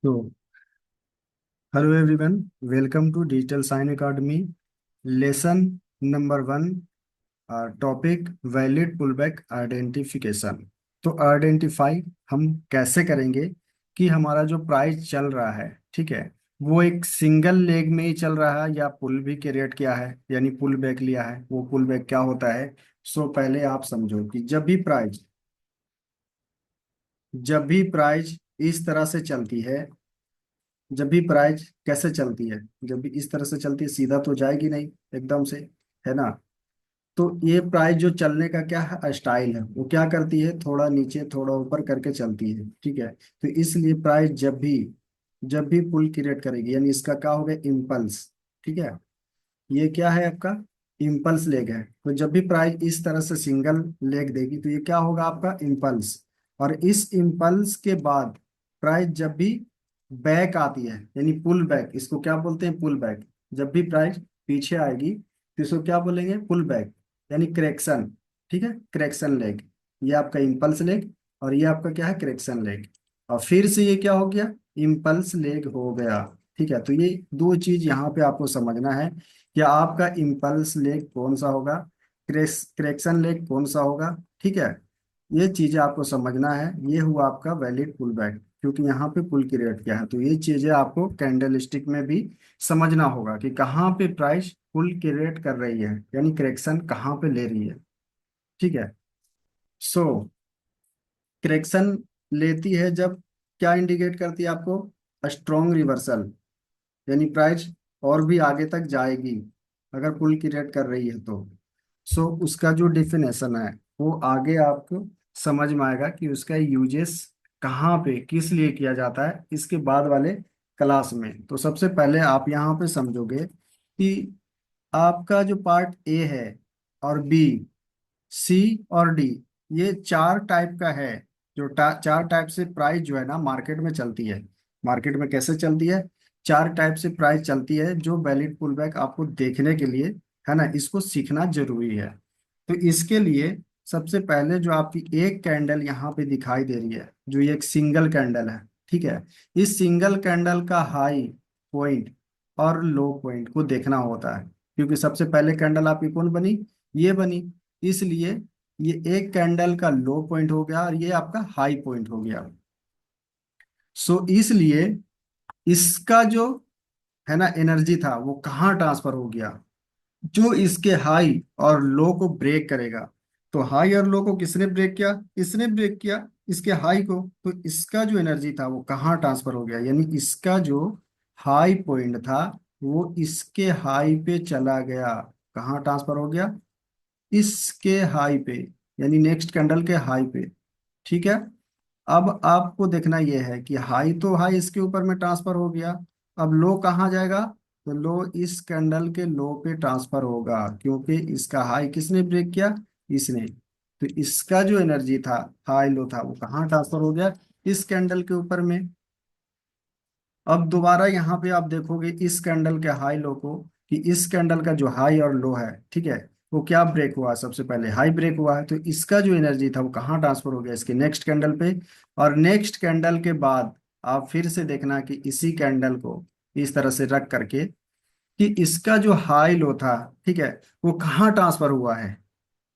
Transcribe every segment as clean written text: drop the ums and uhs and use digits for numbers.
तो hello everyone, welcome to Digital Sign Academy. Lesson number 1, topic valid pullback identification. तो identify हम कैसे करेंगे कि हमारा जो प्राइस चल रहा है, ठीक है, वो एक सिंगल लेग में ही चल रहा है या पुल भी क्रिएट किया है, यानी पुल बैक लिया है। वो पुल बैक क्या होता है? पहले आप समझो कि जब भी प्राइस इस तरह से चलती है, जब भी प्राइस कैसे चलती है, जब भी इस तरह से चलती है सीधा तो जाएगी नहीं एकदम से, है ना। तो ये प्राइस जो चलने का क्या है, स्टाइल है, वो क्या करती है, थोड़ा नीचे थोड़ा ऊपर करके चलती है, ठीक है। तो इसलिए प्राइस जब भी पुल क्रिएट करेगी, यानी इसका क्या होगा, इम्पल्स, ठीक है। ये क्या है आपका, इम्पल्स लेग है। तो जब भी प्राइस इस तरह से सिंगल लेग देगी तो ये क्या होगा, आपका इम्पल्स। और इस इम्पल्स के बाद प्राइस जब भी बैक आती है, यानी पुल बैक, इसको क्या बोलते हैं, पुल बैक। जब भी प्राइस पीछे आएगी तो इसको क्या बोलेंगे, पुल बैक, यानी करेक्शन, ठीक है, करेक्शन लेग। ये आपका इम्पल्स लेग और ये आपका क्या है, करेक्शन लेग। और फिर से ये क्या हो गया, इम्पल्स लेग हो गया, ठीक है। तो ये दो चीज यहाँ पे आपको समझना है कि आपका इम्पल्स लेग कौन सा होगा, करेक्शन लेग कौन सा होगा, ठीक है। ये चीजें आपको समझना है। ये हुआ आपका वैलिड पुल बैक, क्योंकि यहाँ पे पुल क्रिएट किया है। तो ये चीजें आपको कैंडल स्टिक में भी समझना होगा कि कहाँ पे प्राइस पुल क्रिएट कर रही है, यानी करेक्शन कहाँ पे ले रही है, ठीक है। सो करेक्शन लेती है जब, क्या इंडिकेट करती है आपको, स्ट्रॉन्ग रिवर्सल, यानी प्राइस और भी आगे तक जाएगी अगर पुल क्रिएट कर रही है तो। उसका जो डिफिनेशन है वो आगे आपको समझ में आएगा कि उसका यूजेस कहाँ पे किस लिए किया जाता है, इसके बाद वाले क्लास में। तो सबसे पहले आप यहाँ पे समझोगे कि आपका जो पार्ट ए है और बी, सी और डी, ये चार टाइप का है। जो चार टाइप से प्राइस जो है ना मार्केट में चलती है। मार्केट में कैसे चलती है, चार टाइप से प्राइस चलती है, जो वैलिड पुलबैक आपको देखने के लिए, है ना, इसको सीखना जरूरी है। तो इसके लिए सबसे पहले जो आपकी एक कैंडल यहाँ पे दिखाई दे रही है, जो ये एक सिंगल कैंडल है, ठीक है। इस सिंगल कैंडल का हाई पॉइंट और लो पॉइंट को देखना होता है, क्योंकि सबसे पहले कैंडल आपकी कौन बनी, ये बनी। इसलिए ये एक कैंडल का लो पॉइंट हो गया और ये आपका हाई पॉइंट हो गया। इसलिए इसका जो है ना एनर्जी था वो कहाँ ट्रांसफर हो गया, जो इसके हाई और लो को ब्रेक करेगा। तो हाई और लो को किसने ब्रेक किया, इसने ब्रेक किया इसके हाई को। तो इसका जो एनर्जी था वो कहाँ ट्रांसफर हो गया, यानी इसका जो हाई पॉइंट था वो इसके हाई पे चला गया। कहाँ ट्रांसफर हो गया, इसके हाई पे, यानी नेक्स्ट कैंडल के हाई पे, ठीक है। अब आपको देखना यह है कि हाई तो हाई इसके ऊपर में ट्रांसफर हो गया, अब लो कहाँ जाएगा, तो लो इस कैंडल के लो पे ट्रांसफर होगा, क्योंकि इसका हाई किसने ब्रेक किया, इसने। तो इसका जो एनर्जी था, हाई लो था, वो कहाँ ट्रांसफर हो गया, इस कैंडल के ऊपर में। अब दोबारा यहाँ पे आप देखोगे इस कैंडल के हाई लो को, कि इस कैंडल का जो हाई और लो है, ठीक है, वो क्या ब्रेक हुआ, सबसे पहले हाई ब्रेक हुआ है। तो इसका जो एनर्जी था वो कहाँ ट्रांसफर हो गया, इसके नेक्स्ट कैंडल पे। और नेक्स्ट कैंडल के बाद आप फिर से देखना कि इसी कैंडल को इस तरह से रख करके, कि इसका जो हाई लो था, ठीक है, वो कहाँ ट्रांसफर हुआ है,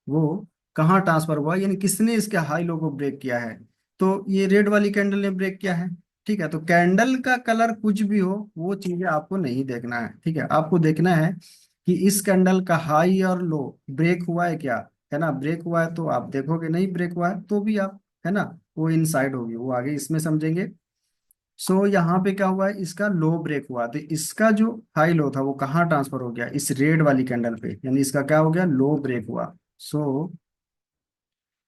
वो कहाँ ट्रांसफर हुआ, यानी किसने इसके हाई लो को ब्रेक किया है, तो ये रेड वाली कैंडल ने ब्रेक किया है, ठीक है। तो कैंडल का कलर कुछ भी हो, वो चीजें आपको नहीं देखना है, ठीक है। आपको देखना है कि इस कैंडल का हाई और लो ब्रेक हुआ है क्या, है ना। ब्रेक हुआ है तो आप देखोगे, नहीं ब्रेक हुआ है तो भी आप, है ना, वो इनसाइड होगी, वो आगे इसमें समझेंगे। यहाँ पे क्या हुआ है, इसका लो ब्रेक हुआ, तो इसका जो हाई लो था वो कहाँ ट्रांसफर हो गया, इस रेड वाली कैंडल पे, यानी इसका क्या हो गया, लो ब्रेक हुआ। सो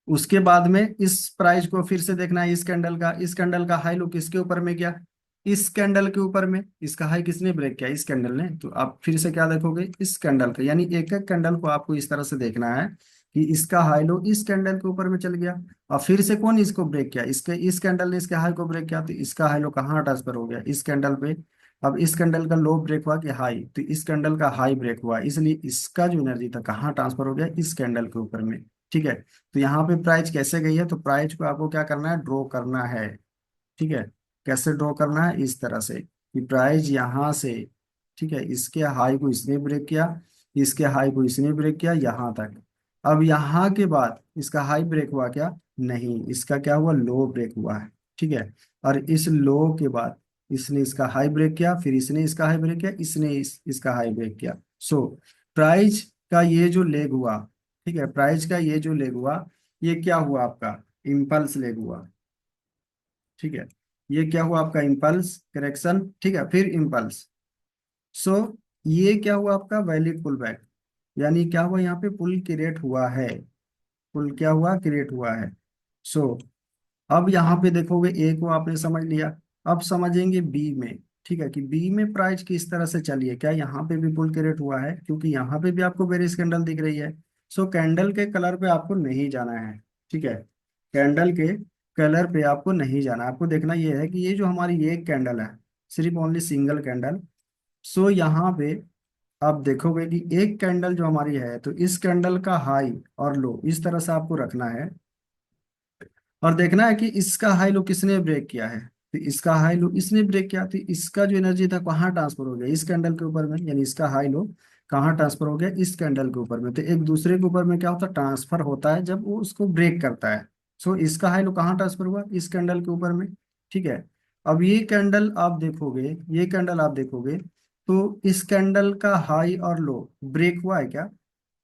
उसके बाद में इस प्राइस को फिर से देखना है, इस कैंडल का हाई लो किसके ऊपर में गया, इस कैंडल के ऊपर में। इसका हाई किसने ब्रेक किया, इस कैंडल ने। तो आप फिर से क्या देखोगे, इस कैंडल का, यानी एक एक कैंडल को आपको इस तरह से देखना है कि इसका हाई लो इस कैंडल के ऊपर में चल गया, और फिर से कौन इसको ब्रेक किया, इस कैंडल ने इसके हाई को ब्रेक किया, तो इसका हाई लो कहाँ ट्रांसफर हो गया, इस कैंडल पे। अब इस कैंडल का लो ब्रेक हुआ कि हाई, तो इस कैंडल का हाई ब्रेक हुआ, इसलिए इसका जो एनर्जी था कहाँ ट्रांसफर हो गया, इस कैंडल के ऊपर में, ठीक है। तो यहाँ पे प्राइस कैसे गई है, तो प्राइस को आपको क्या करना है, ड्रॉ करना है, ठीक है। कैसे ड्रॉ करना है, इस तरह से कि प्राइस यहाँ से, ठीक है, इसके हाई को इसने ब्रेक किया, इसके हाई को इसने ब्रेक किया यहाँ तक। अब यहाँ के बाद इसका हाई ब्रेक हुआ क्या? नहीं, इसका क्या हुआ? लो ब्रेक हुआ है। ठीक है। और इस लो के बाद इसने इसका हाई ब्रेक किया, फिर इसने इसका हाई ब्रेक किया, इसने इसका हाई ब्रेक किया। सो प्राइस का ये जो लेग हुआ, ठीक है, प्राइस का ये जो लेग हुआ, ये क्या हुआ आपका? इम्पल्स लेग हुआ। ठीक है, ये क्या हुआ आपका? Impulse correction. ठीक है, फिर इम्पल्स। सो ये क्या हुआ आपका? Valid pull back. यानी क्या हुआ यहाँ पे? पुल क्रिएट हुआ है। पुल क्या हुआ? क्रिएट हुआ है। सो अब यहाँ पे देखोगे ए को आपने समझ लिया। अब समझेंगे बी में। ठीक है, कि बी में प्राइस किस तरह से चली है, क्या यहाँ पे भी पुल क्रिएट हुआ है? क्योंकि यहाँ पे भी आपको बेरिश कैंडल दिख रही है। सो कैंडल के कलर पे आपको नहीं जाना है। ठीक है, कैंडल के कलर पे आपको नहीं जाना, आपको देखना ये है कि ये जो हमारी ये कैंडल है, सिर्फ ओनली सिंगल कैंडल। सो यहाँ पे आप देखोगे कि एक कैंडल जो हमारी है, तो इस कैंडल का हाई और लो इस तरह से आपको रखना है। और देखना है कि इसका हाई लो किसने ब्रेक किया है। तो इसका हाई लो इसने ब्रेक किया, तो इसका जो एनर्जी था कहाँ ट्रांसफर हो गया? इस कैंडल के ऊपर में। यानी इसका हाई लो कहाँ ट्रांसफर हो गया? इस कैंडल के ऊपर में। तो एक दूसरे के ऊपर में क्या होता है? ट्रांसफर होता है जब वो उसको ब्रेक करता है। सो इसका हाई लो कहाँ ट्रांसफर हुआ? इस कैंडल के ऊपर में। ठीक है। अब ये कैंडल आप देखोगे, ये कैंडल आप देखोगे, तो इस कैंडल का हाई और लो ब्रेक हुआ है क्या?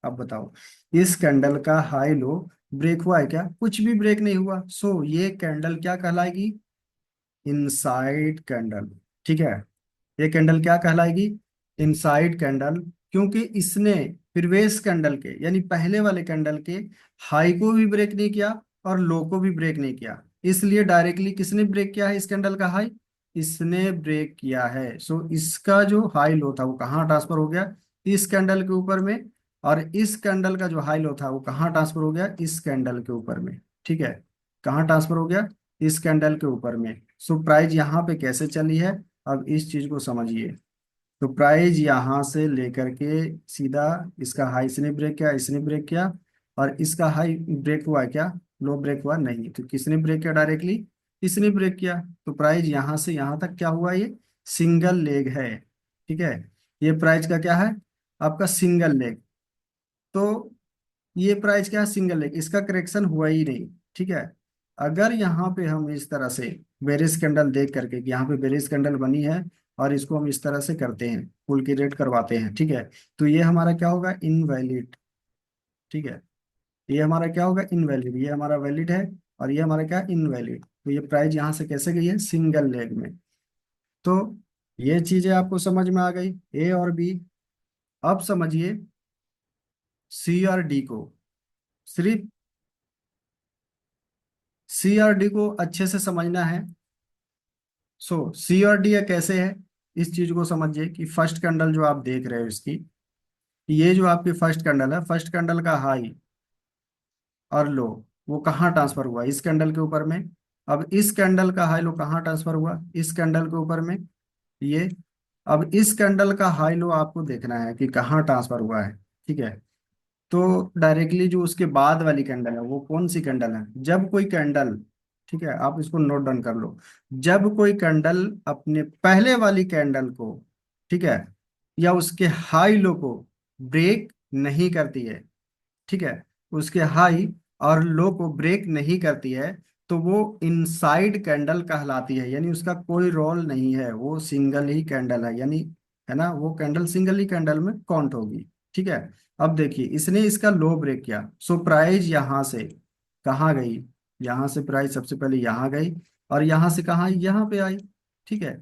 अब बताओ, इस कैंडल का हाई लो ब्रेक हुआ है क्या? कुछ भी ब्रेक नहीं हुआ। सो ये कैंडल क्या कहलाएगी? Inside candle. ठीक है, ये कैंडल क्या कहलाएगी? Inside candle. क्योंकि इसने प्रीवियस कैंडल के, यानी पहले वाले कैंडल के हाई को भी ब्रेक नहीं किया और लो को भी ब्रेक नहीं किया। इसलिए डायरेक्टली किसने ब्रेक किया है इस कैंडल का हाई? इसने ब्रेक किया है। सो इसका जो हाई लो था वो कहाँ ट्रांसफर हो गया? इस कैंडल के ऊपर में। और इस कैंडल का जो हाई लो था वो कहाँ ट्रांसफर हो गया? इस कैंडल के ऊपर में। ठीक है, कहाँ ट्रांसफर हो गया? इस कैंडल के ऊपर में। सो प्राइस यहाँ पे कैसे चली है, अब इस चीज को समझिए। तो प्राइस यहाँ से लेकर के सीधा इसका हाई इसने ब्रेक किया, इसने ब्रेक किया, और इसका हाई ब्रेक हुआ क्या? लो ब्रेक हुआ नहीं। तो किसने ब्रेक किया? डायरेक्टली इसने ब्रेक किया। तो प्राइस यहाँ से यहाँ तक क्या हुआ? ये सिंगल लेग है। ठीक है, ये प्राइस का क्या है? आपका सिंगल लेग। तो ये प्राइस क्या है? सिंगल लेग, इसका करेक्शन हुआ ही नहीं। ठीक है। अगर यहाँ पे हम इस तरह से बेरिस कैंडल देख करके कि यहाँ पे बेरिस कैंडल बनी है, और इसको हम इस तरह से करते हैं, पुल की रेट करवाते हैं, ठीक है, तो ये हमारा क्या होगा? इनवैलिड। ठीक है, ये हमारा क्या होगा? इनवैलिड। ये हमारा वैलिड है, और ये हमारा क्या? इनवैलिड। तो ये प्राइस यहाँ से कैसे गई है? सिंगल लेग में। तो ये चीजें आपको समझ में आ गई, ए और बी। अब समझिए सी और डी को। सिर्फ सी और डी को अच्छे से समझना है। सो सी और डी कैसे है, इस चीज को समझिए कि फर्स्ट कैंडल जो आप देख रहे हो इसकी, ये जो आपकी फर्स्ट कैंडल है, फर्स्ट कैंडल का हाई और लो वो कहाँ ट्रांसफर हुआ? इस कैंडल के ऊपर में। अब इस कैंडल का हाई लो कहाँ ट्रांसफर हुआ? इस कैंडल के ऊपर में। ये अब इस कैंडल का हाई लो आपको देखना है कि कहाँ ट्रांसफर हुआ है। ठीक है, तो डायरेक्टली जो उसके बाद वाली कैंडल है वो कौन सी कैंडल है? जब कोई कैंडल, ठीक है, आप इसको नोट डाउन कर लो, जब कोई कैंडल अपने पहले वाली कैंडल को, ठीक है, या उसके हाई लो को ब्रेक नहीं करती है, ठीक है, उसके हाई और लो को ब्रेक नहीं करती है, तो वो इनसाइड कैंडल कहलाती है। यानी उसका कोई रोल नहीं है, वो सिंगल ही कैंडल है, यानी, है ना, वो कैंडल सिंगल ही कैंडल में काउंट होगी। ठीक है। अब देखिए इसने इसका लो ब्रेक किया, सो प्राइस यहाँ से कहाँ गई? यहाँ से प्राइस सबसे पहले यहाँ गई, और यहाँ से कहाँ आई? यहाँ पे आई। ठीक है,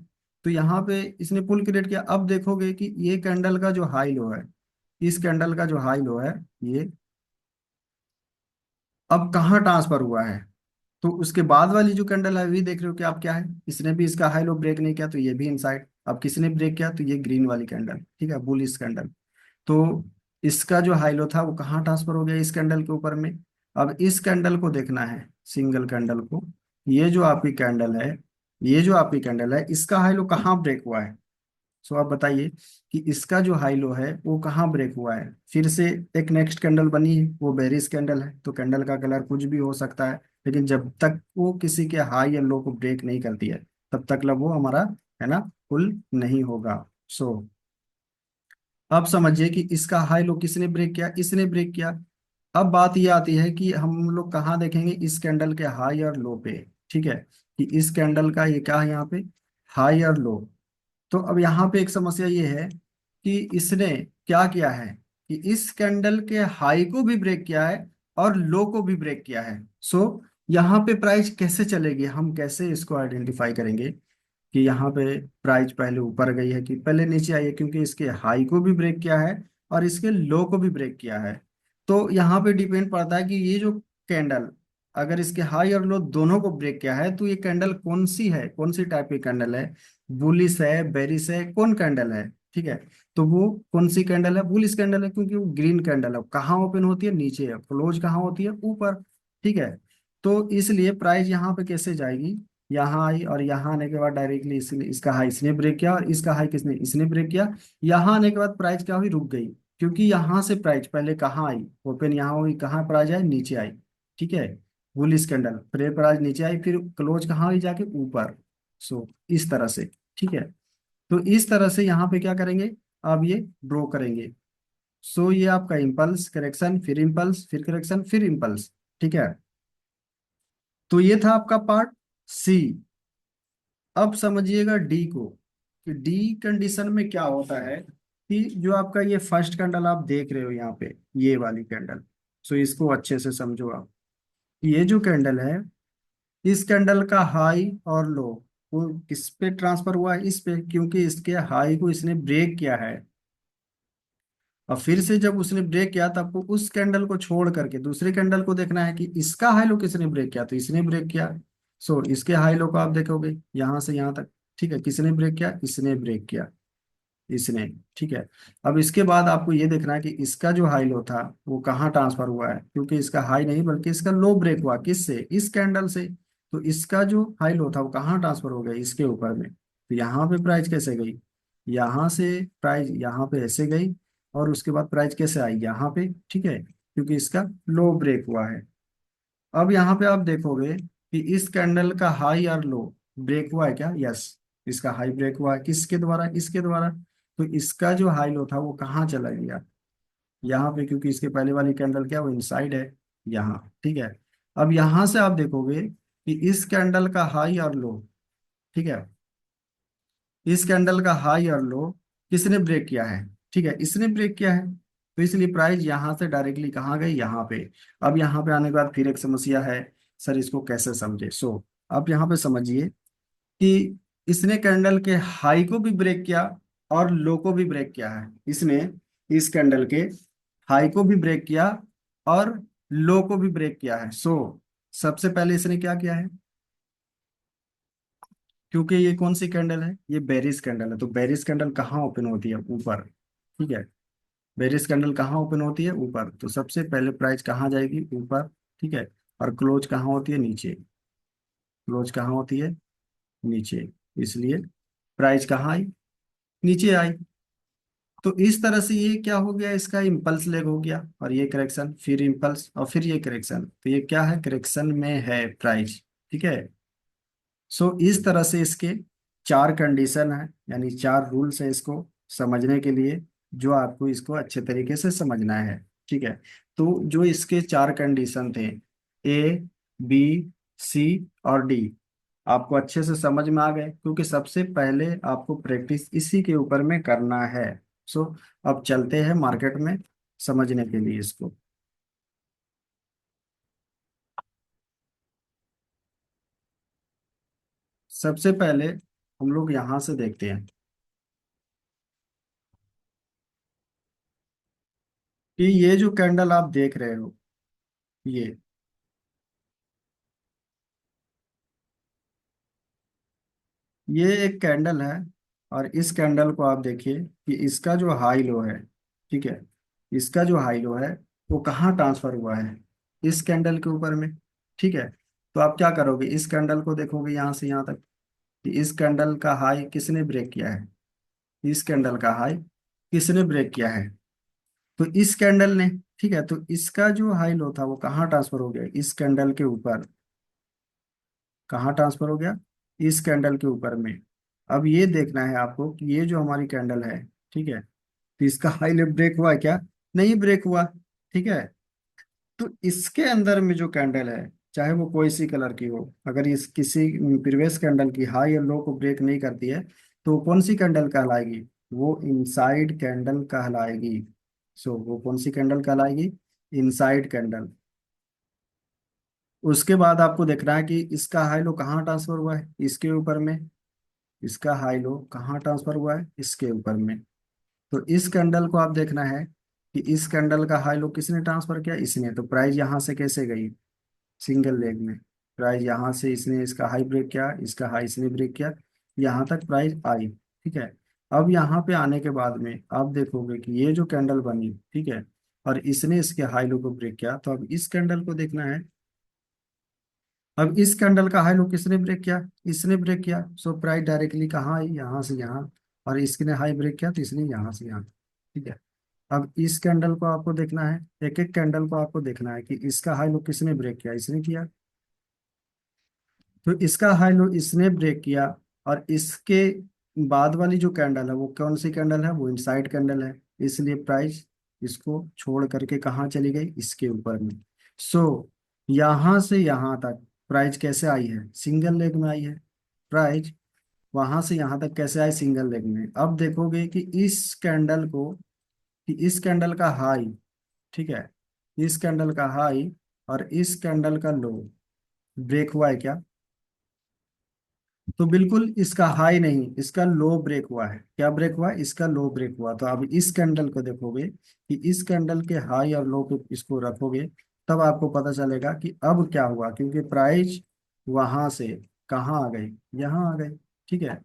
तो यहाँ पे इसने पुल क्रिएट किया। अब देखोगे कि ये कैंडल का जो हाई लो है, इस कैंडल का जो हाई लो है, ये अब कहाँ ट्रांसफर हुआ है? तो उसके बाद वाली जो कैंडल है भी देख रहे हो कि आप क्या है, इसने भी इसका हाई लो ब्रेक नहीं किया, तो ये भी इनसाइड। अब किसने ब्रेक किया? तो ये ग्रीन वाली कैंडल, ठीक है, बुलिश कैंडल। तो इसका जो हाई लो था वो कहाँ ट्रांसफर हो गया? इस कैंडल के ऊपर में। अब इस कैंडल को देखना है, सिंगल कैंडल को। ये जो आपकी कैंडल है, ये जो आपकी कैंडल है, इसका हाई लो कहाँ ब्रेक हुआ है? सो आप बताइए कि इसका जो हाई लो है वो कहाँ ब्रेक हुआ है? फिर से एक नेक्स्ट कैंडल बनी है, वो बेरिस कैंडल है, तो कैंडल का कलर कुछ भी हो सकता है, लेकिन जब तक वो किसी के हाई या लो को ब्रेक नहीं करती है, तब तक वो हमारा, है ना, पुल नहीं होगा। सो अब समझिए कि इसका हाई लो किसने ब्रेक किया, इसने ब्रेक किया। अब बात ये आती है कि हम लोग कहाँ देखेंगे, इस कैंडल के हाई और लो पे। ठीक है, कि इस कैंडल का ये क्या है यहाँ पे, हाई और लो। तो अब यहाँ पे एक समस्या ये है कि इसने क्या किया है कि इस कैंडल के हाई को भी ब्रेक किया है और लो को भी ब्रेक किया है। सो यहाँ पे प्राइस कैसे चलेगी, हम कैसे इसको आइडेंटिफाई करेंगे कि यहाँ पे प्राइस पहले ऊपर गई है कि पहले नीचे आई है, क्योंकि इसके हाई को भी ब्रेक किया है और इसके लो को भी ब्रेक किया है। तो यहाँ पे डिपेंड पड़ता है कि ये जो कैंडल, अगर इसके हाई और लो दोनों को ब्रेक किया है, तो ये कैंडल कौन सी है, कौन सी टाइप की कैंडल है, बुलिश है, बेरिश है, कौन कैंडल है। ठीक है, तो वो कौन सी कैंडल है, बुलिश कैंडल है, क्योंकि वो ग्रीन कैंडल है। कहाँ ओपन होती है, नीचे है, क्लोज कहाँ होती है, ऊपर। ठीक है, तो इसलिए प्राइस यहाँ पे कैसे जाएगी, यहाँ आई और यहाँ आने के बाद डायरेक्टली इसका हाई इसने ब्रेक किया और इसका हाई किसने, इसने ब्रेक किया। यहाँ आने के बाद प्राइस क्या हुई, रुक गई, क्योंकि यहाँ से प्राइस पहले कहाँ आई, ओपन यहाँ हुई, कहाँ प्राइस आई, नीचे आई। ठीक है, बुलिश कैंडल, फिर प्राइस नीचे आई, फिर क्लोज कहाँ हुई, जाके ऊपर। सो इस तरह से। ठीक है, तो इस तरह से यहाँ पे क्या करेंगे, अब ये ड्रॉ करेंगे। सो ये आपका इम्पल्स करेक्शन, फिर इम्पल्स, फिर करेक्शन, फिर इम्पल्स। ठीक है, तो ये था आपका पार्ट सी। अब समझिएगा डी को, कि डी कंडीशन में क्या होता है कि जो आपका ये फर्स्ट कैंडल आप देख रहे हो यहाँ पे, ये वाली कैंडल। सो इसको अच्छे से समझो आप। ये जो कैंडल है, इस कैंडल का हाई और लो वो किस पे ट्रांसफर हुआ है, इस पे, क्योंकि इसके हाई को इसने ब्रेक किया है। और फिर से जब उसने ब्रेक किया तो आपको उस कैंडल को छोड़ करके दूसरे कैंडल को देखना है कि इसका हाई लो किसने ब्रेक किया, तो इसने ब्रेक किया। सो इसके हाई लो को आप देखोगे यहाँ से यहाँ तक। ठीक है, किसने ब्रेक किया, इसने ब्रेक किया, इसने। ठीक है, अब इसके बाद आपको ये देखना है कि इसका जो हाई लो था वो कहाँ ट्रांसफर हुआ है, क्योंकि इसका हाई नहीं बल्कि इसका लो ब्रेक हुआ, किससे, इस कैंडल से। तो इसका जो हाई लो था वो कहाँ ट्रांसफर हो गया, इसके ऊपर में। तो यहाँ पे प्राइस कैसे गई, यहाँ से प्राइस यहाँ पे ऐसे गई, और उसके बाद प्राइस कैसे आई यहाँ पे। ठीक है, क्योंकि इसका लो ब्रेक हुआ है। अब यहाँ पे आप देखोगे कि इस कैंडल का हाई और लो ब्रेक हुआ है क्या, यस, इसका हाई ब्रेक हुआ है, किसके द्वारा, इसके द्वारा। तो इसका जो हाई लो था वो कहाँ चला गया, यहाँ पे, क्योंकि इसके पहले वाली कैंडल क्या, वो इनसाइड है, यहाँ। ठीक है, अब यहाँ से आप देखोगे कि इस कैंडल का हाई और लो, ठीक है, इस कैंडल का हाई और लो किसने ब्रेक किया है, ठीक है, इसने ब्रेक किया है। तो इसलिए प्राइस यहाँ से डायरेक्टली कहाँ गई, यहाँ पे। अब यहाँ पे आने के बाद फिर एक समस्या है, सर इसको कैसे समझे। सो अब यहाँ पे समझिए कि इसने कैंडल के हाई को भी ब्रेक किया और लो को भी ब्रेक किया है। इसने इस कैंडल के हाई को भी ब्रेक किया और लो को भी ब्रेक किया है। सो सबसे पहले इसने क्या किया है, क्योंकि ये कौन सी कैंडल है, ये बेरिस कैंडल है, तो बेरिस कैंडल कहाँ ओपन होती है, ऊपर। ठीक है, बेरिस कैंडल कहाँ ओपन होती है, ऊपर, तो सबसे पहले प्राइस कहाँ जाएगी, ऊपर। ठीक है, और क्लोज कहाँ होती है, नीचे। क्लोज कहाँ होती है, नीचे। इसलिए प्राइस कहाँ आई, नीचे आई। तो इस तरह से ये क्या हो गया, इसका इम्पल्स लेग हो गया, और ये करेक्शन, फिर इम्पल्स, और फिर ये करेक्शन, तो ये क्या है, करेक्शन में है प्राइस। ठीक है, सो इस तरह से इसके चार कंडीशन है, यानी चार रूल्स है इसको समझने के लिए, जो आपको इसको अच्छे तरीके से समझना है। ठीक है, तो जो इसके चार कंडीशन थे, ए, बी, सी और डी, आपको अच्छे से समझ में आ गए, क्योंकि सबसे पहले आपको प्रैक्टिस इसी के ऊपर में करना है। सो अब चलते हैं मार्केट में समझने के लिए इसको। सबसे पहले हम लोग यहाँ से देखते हैं कि ये जो कैंडल आप देख रहे हो, ये एक कैंडल है, और इस कैंडल को आप देखिए कि इसका जो हाई लो है, ठीक है, इसका जो हाई लो है वो कहाँ ट्रांसफर हुआ है, इस कैंडल के ऊपर में। ठीक है, तो आप क्या करोगे, इस कैंडल को देखोगे यहाँ से यहाँ तक, कि इस कैंडल का हाई किसने ब्रेक किया है, इस कैंडल का हाई किसने ब्रेक किया है, तो इस कैंडल ने। ठीक है, तो इसका जो हाई लो था वो कहाँ ट्रांसफर हो गया, इस कैंडल के ऊपर। कहाँ ट्रांसफर हो गया, इस कैंडल के ऊपर में। अब ये देखना है आपको कि ये जो हमारी कैंडल है, ठीक है, तो इसका हाई लेवल ब्रेक हुआ है क्या? नहीं ब्रेक हुआ। ठीक है, तो इसके अंदर में जो कैंडल है, चाहे वो कोई सी कलर की हो, अगर इस किसी प्रीवियस कैंडल की हाई और लो को ब्रेक नहीं करती है, तो वो कौन सी कैंडल कहलाएगी? वो इनसाइड कैंडल कहलाएगी। वो कौन सी कैंडल कहलाएगी? Inside candle. उसके बाद आपको देखना है कि इसका हाई लो कहाँ ट्रांसफर हुआ है, इसके ऊपर में। इसका हाई लो कहाँ ट्रांसफर हुआ है? इसके ऊपर में। तो इस कैंडल को आप देखना है कि इस कैंडल का हाई लो किसने ट्रांसफर किया? इसने। तो प्राइस यहाँ से कैसे गई? सिंगल लेग में। प्राइस यहाँ से इसने इसका हाई ब्रेक किया, इसका हाई इसने ब्रेक किया, यहाँ तक प्राइस आई। ठीक है, अब यहाँ पे आने के बाद में आप देखोगे कि ये जो कैंडल बनी, ठीक है, और इसने इसके हाई लो को ब्रेक किया, तो अब इस कैंडल को देखना है। अब इस कैंडल का हाई लो किसने ब्रेक किया? इसने ब्रेक किया। प्राइस डायरेक्टली कहाँ आई? यहाँ से यहाँ। और इसने हाई ब्रेक किया तो इसने यहाँ से यहाँ। ठीक है, अब इस कैंडल को आपको देखना है, एक एक कैंडल को आपको देखना है कि इसका हाई लो किसने ब्रेक किया? इसने किया। तो इसका हाई लो इसने ब्रेक किया, और इसके बाद वाली जो कैंडल है वो कौन सी कैंडल है? वो इनसाइड कैंडल है। इसलिए प्राइस इसको छोड़ करके कहाँ चली गई? इसके ऊपर में। यहाँ से यहाँ तक प्राइस कैसे आई है? सिंगल लेग में आई है। प्राइस वहां से यहाँ तक कैसे आई? सिंगल लेग में। अब देखोगे कि इस कैंडल को, कि इस कैंडल का हाई, ठीक है, इस कैंडल का हाई और इस कैंडल का लो ब्रेक हुआ है क्या? तो बिल्कुल इसका हाई नहीं, इसका लो ब्रेक हुआ है। क्या ब्रेक हुआ? इसका लो ब्रेक हुआ। तो अब इस कैंडल को देखोगे कि इस कैंडल के हाई और लो पे इसको रखोगे, तब आपको पता चलेगा कि अब क्या हुआ, क्योंकि प्राइस वहां से कहाँ आ गई? यहाँ आ गई। ठीक है,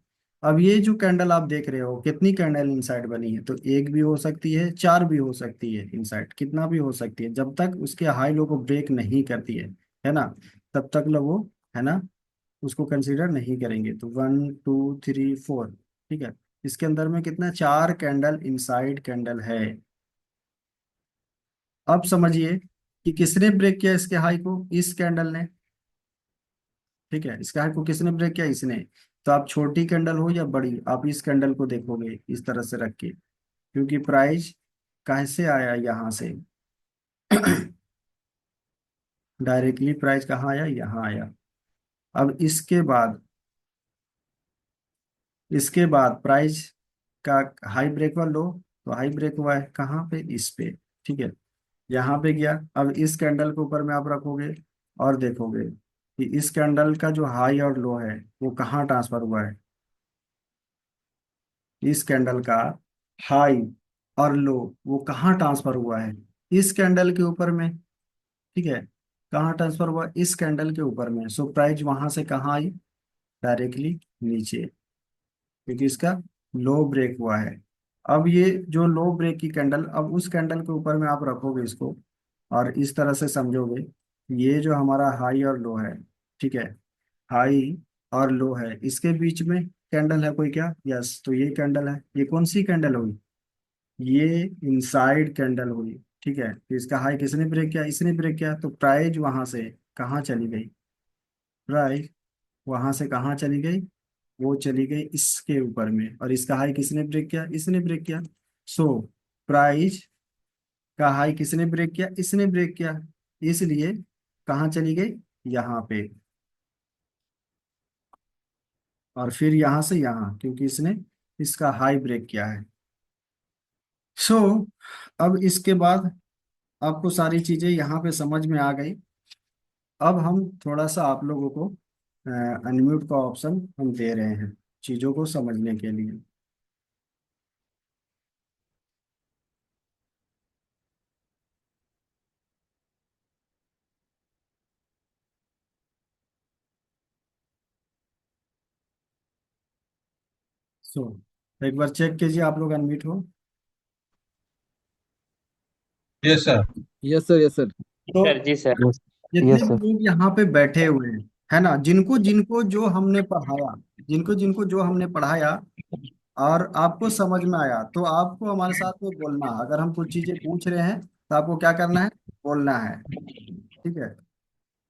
अब ये जो कैंडल आप देख रहे हो, कितनी कैंडल इनसाइड बनी है? तो एक भी हो सकती है, चार भी हो सकती है इनसाइड, कितना भी हो सकती है, जब तक उसके हाई लो को ब्रेक नहीं करती है ना, तब तक लो वो, है ना, उसको कंसीडर नहीं करेंगे। तो 1 2 3 4, ठीक है, इसके अंदर में कितना? चार कैंडल इनसाइड कैंडल है। अब समझिए कि किसने ब्रेक किया इसके हाई को? इस कैंडल ने। ठीक है, इसके हाई को किसने ब्रेक किया? इसने। तो आप छोटी कैंडल हो या बड़ी, आप इस कैंडल को देखोगे इस तरह से रख के, क्योंकि प्राइस कैसे आया यहाँ से? डायरेक्टली प्राइस कहाँ आया? यहाँ आया। अब इसके बाद प्राइस का हाई ब्रेक हुआ, लो, तो हाई ब्रेक हुआ है कहाँ पे? इस पे। ठीक है, यहाँ पे गया। अब इस कैंडल के ऊपर में आप रखोगे और देखोगे कि इस कैंडल का जो हाई और लो है वो कहाँ ट्रांसफर हुआ है? इस कैंडल का हाई और लो वो कहाँ ट्रांसफर हुआ है? इस कैंडल के ऊपर में। ठीक है, कहाँ ट्रांसफर हुआ? इस कैंडल के ऊपर में। प्राइस वहां से कहाँ आई? डायरेक्टली नीचे, क्योंकि इसका लो ब्रेक हुआ है। अब ये जो लो ब्रेक की कैंडल, अब उस कैंडल के ऊपर में आप रखोगे इसको, और इस तरह से समझोगे, ये जो हमारा हाई और लो है, ठीक है, हाई और लो है, इसके बीच में कैंडल है कोई क्या? यस, तो ये कैंडल है। ये कौन सी कैंडल हुई? ये इनसाइड कैंडल हुई। ठीक है, तो इसका हाई किसने ब्रेक किया? इसने ब्रेक किया। तो प्राइस वहां से कहाँ चली गई? प्राइस वहां से कहाँ चली गई? वो चली गई इसके ऊपर में। और इसका हाई किसने ब्रेक किया? इसने ब्रेक किया। सो प्राइस का हाई किसने ब्रेक किया? इसने ब्रेक किया। इसलिए कहाँ चली गई? यहाँ पे। और फिर यहाँ से यहाँ, क्योंकि इसने इसका हाई ब्रेक किया है। सो अब इसके बाद आपको सारी चीजें यहाँ पे समझ में आ गई। अब हम थोड़ा सा आप लोगों को अनम्यूट का ऑप्शन हम दे रहे हैं चीजों को समझने के लिए। सो एक बार चेक कीजिए, आप लोग अनम्यूट हो? Yes sir. Yes sir, yes sir. तो सर जी सर। यस। जितने यस भी सर। लोग यहाँ पे बैठे हुए हैं, है ना, जिनको जिनको जो हमने पढ़ाया, जिनको जिनको जो हमने पढ़ाया और आपको समझ में आया, तो आपको हमारे साथ में बोलना। अगर हम कुछ चीजें पूछ रहे हैं तो आपको क्या करना है? बोलना है। ठीक है,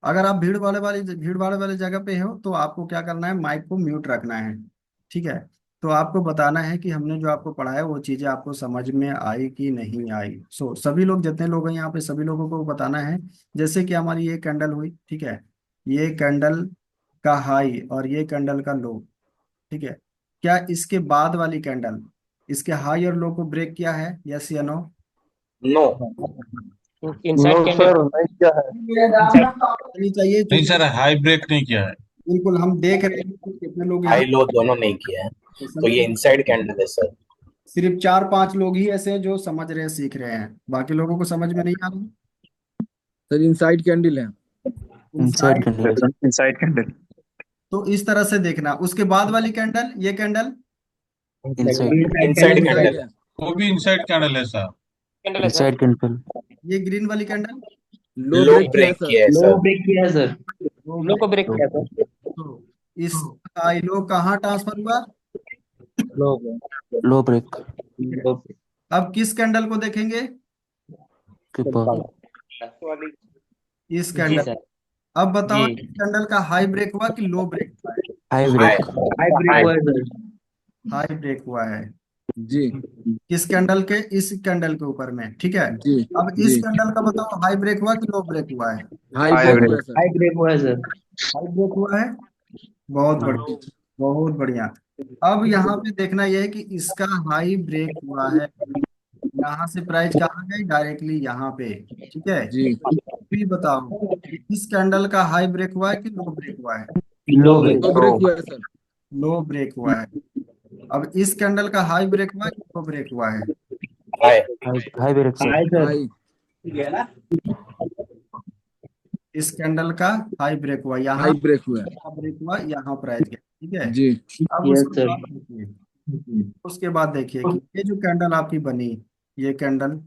अगर आप भीड़ भाड़ वाले जगह पे हो तो आपको क्या करना है, माइक को म्यूट रखना है। ठीक है। तो आपको बताना है कि हमने जो आपको पढ़ाया वो चीजें आपको समझ में आई कि नहीं आई। सभी लोग, जितने लोग हैं यहाँ पे, सभी लोगों को बताना है। जैसे कि हमारी ये कैंडल हुई, ठीक है, ये कैंडल का हाई और ये कैंडल का लो। ठीक है। क्या इसके बाद वाली कैंडल इसके हाई और लो को ब्रेक किया है, यस या no? No. No inside candle. Sir, नहीं क्या है। इनसाइड। नहीं चाहिए, नहीं क्योंकि सर, हाई ब्रेक नहीं किया है। बिल्कुल हम देख रहे हैं कि कितने लोग यहाँ हाई लो दोनों नहीं किया है, पे तो ये समझ। इनसाइड कैंडल है सर। सिर्फ 4-5 लोग ही ऐसे हैं जो समझ रहे हैं, सीख रहे हैं, बाकी लोगों को समझ में नहीं आ रहा। सर इनसाइड कैंडल है। Inside inside. Candle. Inside candle. तो इस तरह से देखना, उसके बाद वाली कैंडल, ये कैंडल इनसाइड। ये इनसाइड इनसाइड कैंडल है। वो भी इनसाइड कैंडल है सर। कैंडल है सर। Inside candle. ये ग्रीन वाली कैंडल लो लो ब्रेक किया है ब्रेक सर। किया है लो सर। ब्रेक किया है सर। वो लो ब्रेक। को ब्रेक किया सर। तो इस हाई लो कहाँ ट्रांसफर हुआ? लो लो ब्रेक। ठीक है। अब किस कैंडल को देखेंगे? के बाद। इस जी कैंडल। सर। अब बताओ, जी। इस कैंडल का हाई ब्रेक हुआ कि लो ब्रेक हुआ है? High high. Break. High break हुआ है सर। हाई ब्रेक हुआ है। जी किस कैंडल के? इस कैंडल के ऊपर में। ठीक है। जी अब इस जी। कैंडल का बताओ, हाई ब्रेक हुआ कि लो ब्रेक हुआ है? High high break break. हुआ है सर। हाई ब्रेक हुआ है सर। हाई ब्रेक हुआ है। बहुत बढ़िया, बहुत बढ़िया। अब यहाँ पे देखना यह है कि इसका हाई ब्रेक हुआ है, यहाँ से प्राइस कहाँ गई, डायरेक्टली यहाँ पे। ठीक है। जी फिर बताओ कि इस कैंडल का हाई ब्रेक हुआ है कि लो ब्रेक हुआ है? लो ब्रेक। लो ब्रेक हुआ है सर। लो ब्रेक हुआ है। अब इस कैंडल का हाई ब्रेक हुआ है कि लो ब्रेक हुआ है? High. High break sir. High sir. High. इस कैंडल का हाई ब्रेक हुआ यहाँ, हाई ब्रेक हुआ है। ब्रेक हुआ यहाँ प्राइस गया। ठीक है। जी अब यस उसके सर। बाद देखिए, उसके बाद देखिए कि ये जो कैंडल आपकी बनी, ये कैंडल,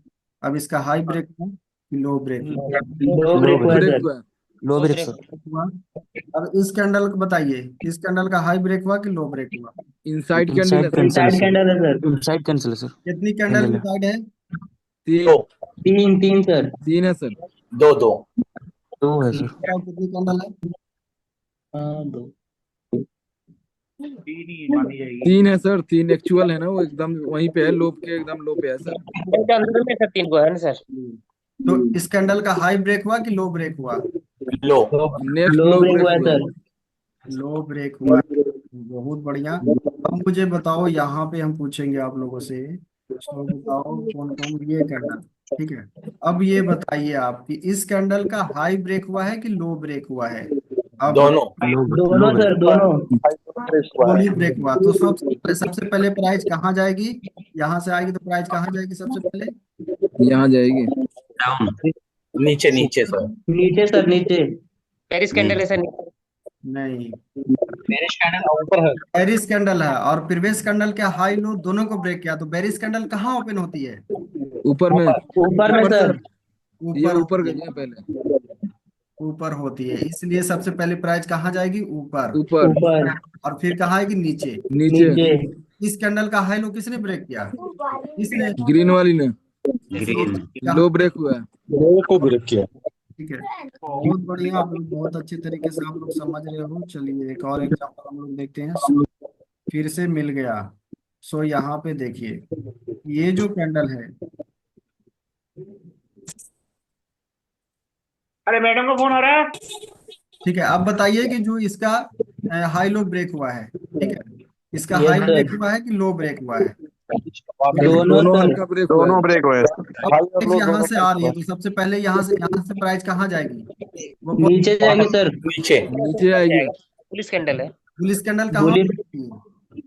अब इसका हाई ब्रेक हुआ कि लो ब्रेक हुआ? लो लो ब्रेक हुआ है ब्रेक सर। हुआ है। Low low break break. Sir. हुआ। अब इस कैंडल को बताइए, इस कैंडल का हाई ब्रेक हुआ कि लो ब्रेक हुआ? इनसाइड कैंडल है इनसाइड सर। कैंसिल है इनसाइड सर। कैंडल है सर। इनसाइड कैंसिल है सर। कितनी कैंडल कैंडल है। डिसाइड है? तीन। दो। तीन तीन सर। तीन है सर। दो दो। दो है सर। बताओ कितनी कैंडल है? दो। तीन है सर। तीन एक्चुअल है ना, वो एकदम वहीं पे है, लो के एकदम लो पे है सर। कैंडल के अंदर में सर 3 को है ना सर। तो इस कैंडल का हाई ब्रेक हुआ कि लो ब्रेक हुआ? लो। नेक्स्ट लो लो ब्रेक ब्रेक हुआ है हुआ। सर। लो ब्रेक हुआ। बहुत बढ़िया। अब मुझे बताओ, यहाँ पे हम पूछेंगे आप लोगों से, तो बताओ कौन कौन ये कैंडल। ठीक है। अब ये बताइए आप कि इस कैंडल का हाई ब्रेक हुआ है कि लो ब्रेक हुआ है? अब दोनों। दोनों लो ब्रेक। सर दोनों। दोनों ब्रेक हुआ। तो सबसे पहले प्राइस कहाँ जाएगी? यहाँ से आएगी तो प्राइस कहाँ जाएगी सबसे पहले? यहाँ जाएगी। डाउन। नीचे नीचे सर। नीचे सर नीचे। पेरिस कैंडल है सर नीचे। नहीं, पेरिस कैंडल ऊपर है। बेरिस कैंडल है, और प्रीवियस कैंडल के हाई लो दोनों को ब्रेक किया, तो बेरिस कैंडल कहाँ ओपन होती है? ऊपर में। ऊपर में ऊपर सर। सर। ये ऊपर ऊपर होती गई है। है पहले। ऊपर होती है, इसलिए सबसे पहले प्राइस कहाँ जाएगी? ऊपर। ऊपर। ऊपर। और फिर कहाँ आएगी? नीचे। नीचे। नीचे। इस कैंडल का हाई लो किसने ब्रेक किया? इसने। ग्रीन वाली ने। इसलिए ग्रीन। कहाँ? लो ब्रेक हुआ है। लो को ब्रेक किया। ठीक है। बहुत बढ़िया, आप लोग बहुत अच्छे तरीके से आप लोग समझ रहे हो। चलिए एक और एग्जाम्पल हम लोग देखते हैं। फिर से मिल गया। यहाँ पे देखिए, ये जो कैंडल है, अरे मैडम का फोन आ रहा है। ठीक है, अब बताइए कि जो इसका हाई लो ब्रेक हुआ है, ठीक है, इसका यस हाई सर। ब्रेक हुआ है कि लो ब्रेक हुआ है? दोनों दोनों सर। हल्का ब्रेक हुआ दोनों है। ब्रेक हुए। अब प्राइस यहाँ से आ रही है, तो सबसे पहले यहाँ से प्राइस कहाँ जाएगी? वो कौन? नीचे जाएंगे सर। नीचे। नीचे आएगी। पुलिस कैंडल है। पुलिस कैंडल कहाँ गोली। होती है?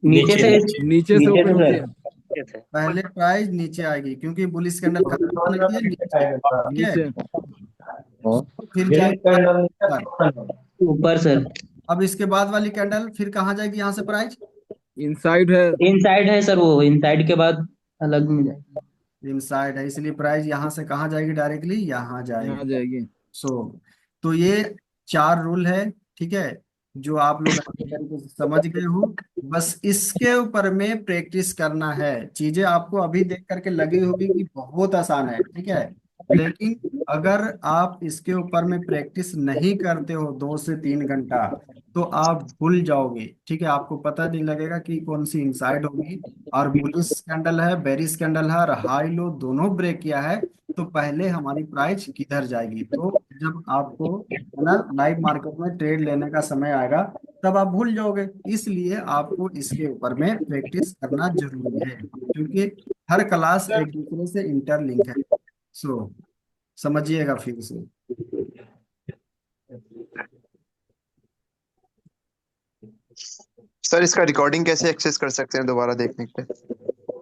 नीचे नीचे से। नीचे। नीचे से नीचे ओपन से होती सर। है। नीचे से। पहले प्राइस नीचे आएगी, क्योंकि बुलिस कैंडल कहाँ ओपन होती है? नीचे। ठीक है। नीचे। फिर जाएगी ऊपर। ऊपर सर। अब इसके बाद वाली कैंडल फिर कहाँ जाएगी यहाँ से प्राइस? इनसाइड है। इनसाइड है सर, वो इनसाइड के बाद अलग में जाएगा। इनसाइड है, इसलिए प्राइस यहाँ से कहाँ जाएगी? डायरेक्टली यहाँ जाएगी। यहाँ जाएगी। सो तो ये 4 रूल है, ठीक है, जो आप लोग अच्छे तरीके से समझ गए हो। बस इसके ऊपर में प्रैक्टिस करना है। चीजें आपको अभी देख करके लगी होगी कि बहुत आसान है, ठीक है, लेकिन अगर आप इसके ऊपर में प्रैक्टिस नहीं करते हो 2 से 3 घंटा, तो आप भूल जाओगे। ठीक है, आपको पता नहीं लगेगा कि कौन सी इनसाइड होगी। और बुलिश कैंडल है, बेरिश कैंडल है, और हाई लो दोनों ब्रेक किया है, तो पहले हमारी प्राइस किधर जाएगी। तो जब आपको है ना लाइव मार्केट में ट्रेड लेने का समय आएगा, तब आप भूल जाओगे। इसलिए आपको इसके ऊपर में प्रैक्टिस करना जरूरी है, क्योंकि हर क्लास एक दूसरे से इंटरलिंक है। सो समझिएगा फिर से। सर इसका रिकॉर्डिंग कैसे एक्सेस कर सकते हैं दोबारा देखने के लिए?